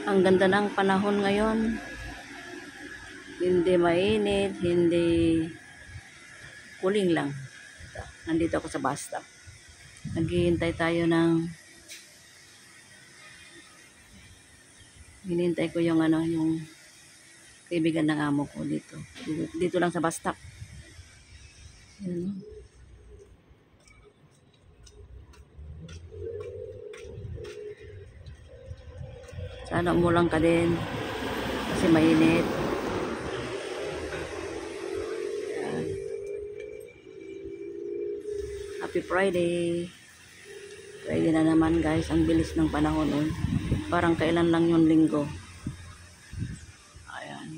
Ang ganda ng panahon ngayon. Hindi mainit, hindi kuling lang. Nandito ako sa bus stop. Naghihintay tayo ng hinihintay ko yung yung kaibigan ng amo ko dito. Dito lang sa bus stop. Yan. Sana umulang ka din kasi mainit. Yan. Happy Friday. Friday na naman guys. Ang bilis ng panahon nun. Parang kailan lang yung linggo. Ayan.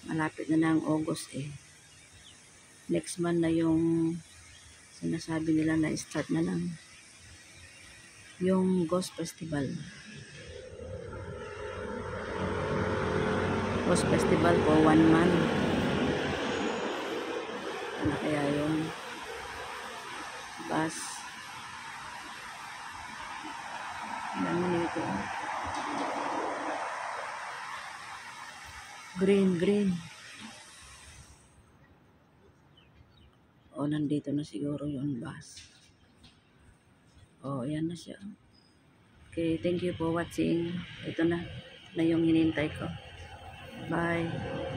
Malapit na ng August eh. Next month na yung sinasabi nila na start na lang yung Ghost Festival. Ghost Festival for 1 month. Ano kaya yung bus? Ano ito? Green. O, nandito na siguro yung bus. O, ayan na siya. Okay, thank you for watching. Ito na yung hinintay ko. Bye.